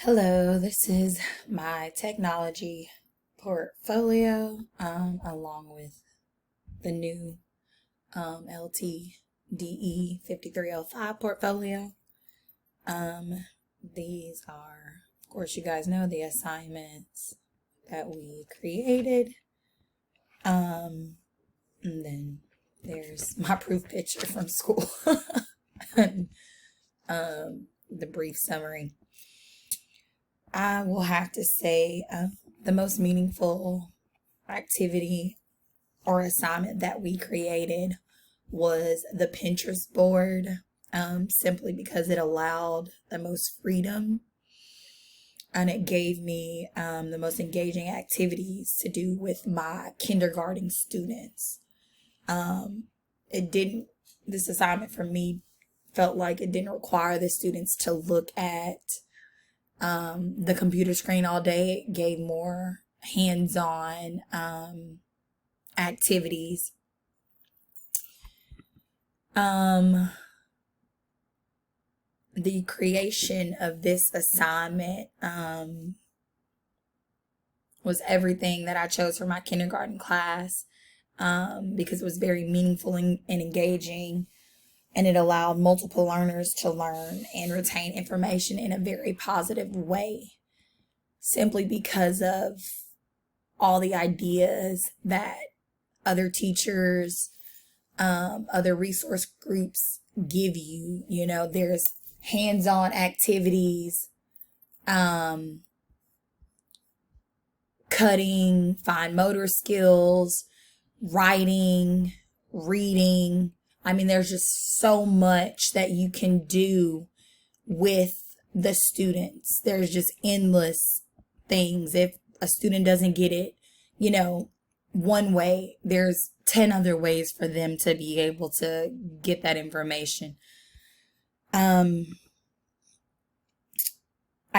Hello, this is my technology portfolio, along with the new LTDE 5305 portfolio. These are, of course, you guys know the assignments that we created. And then there's my proof picture from school and the brief summary. I will have to say the most meaningful activity or assignment that we created was the Pinterest board, simply because it allowed the most freedom and it gave me the most engaging activities to do with my kindergarten students. This assignment for me felt like it didn't require the students to look at the computer screen all day. It gave more hands-on activities. The creation of this assignment was everything that I chose for my kindergarten class, because it was very meaningful and engaging. And it allowed multiple learners to learn and retain information in a very positive way, simply because of all the ideas that other teachers, other resource groups give you. You know, there's hands-on activities, cutting, fine motor skills, writing, reading. I mean, there's just so much that you can do with the students. There's just endless things. If a student doesn't get it, one way, there's 10 other ways for them to be able to get that information. I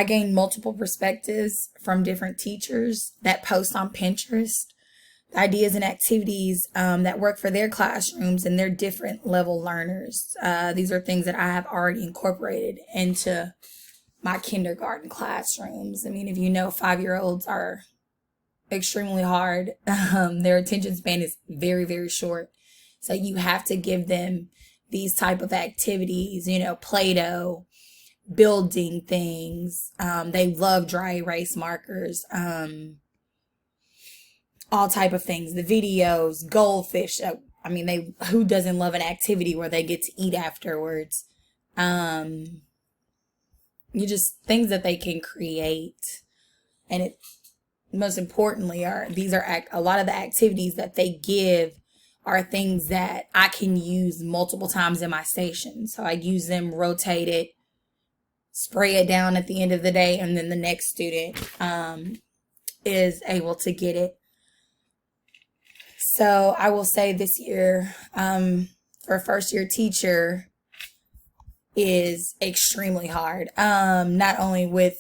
gained multiple perspectives from different teachers that post on Pinterest, ideas and activities that work for their classrooms and their different level learners. These are things that I have already incorporated into my kindergarten classrooms. I mean, if you know, 5-year-olds are extremely hard. Their attention span is very, very short. So you have to give them these type of activities, Play-Doh, building things. They love dry erase markers. All type of things, the videos, goldfish. Who doesn't love an activity where they get to eat afterwards? You just things that they can create. And it, most importantly, a lot of the activities that they give are things that I can use multiple times in my station. So I use them, rotate it, spray it down at the end of the day, and then the next student is able to get it. So I will say this year, for a first year teacher, is extremely hard. Not only with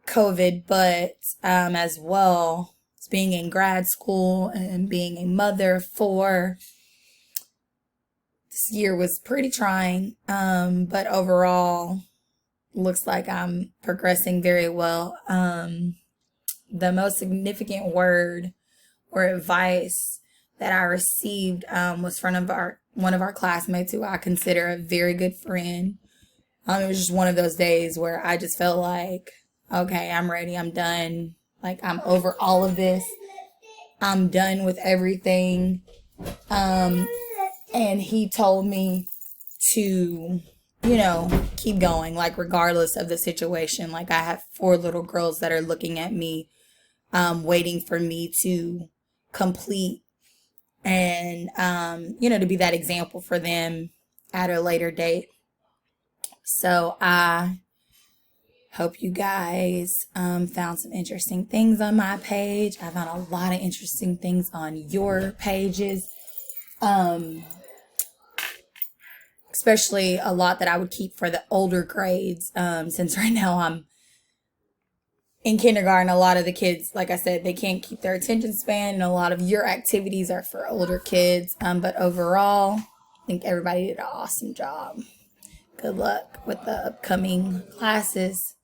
COVID, but as well as being in grad school and being a mother of 4. This year was pretty trying, but overall, looks like I'm progressing very well. The most significant word or advice that I received was from one of our classmates who I consider a very good friend. It was just one of those days where I just felt like, okay, I'm ready. I'm done. Like, I'm over all of this. I'm done with everything. And he told me to, keep going, like, regardless of the situation. Like, I have 4 little girls that are looking at me, waiting for me to complete and, to be that example for them at a later date. So I hope you guys found some interesting things on my page. I found a lot of interesting things on your pages, especially a lot that I would keep for the older grades, since right now I'm in kindergarten. A lot of the kids, like I said, they can't keep their attention span, and a lot of your activities are for older kids. But overall, I think everybody did an awesome job. Good luck with the upcoming classes.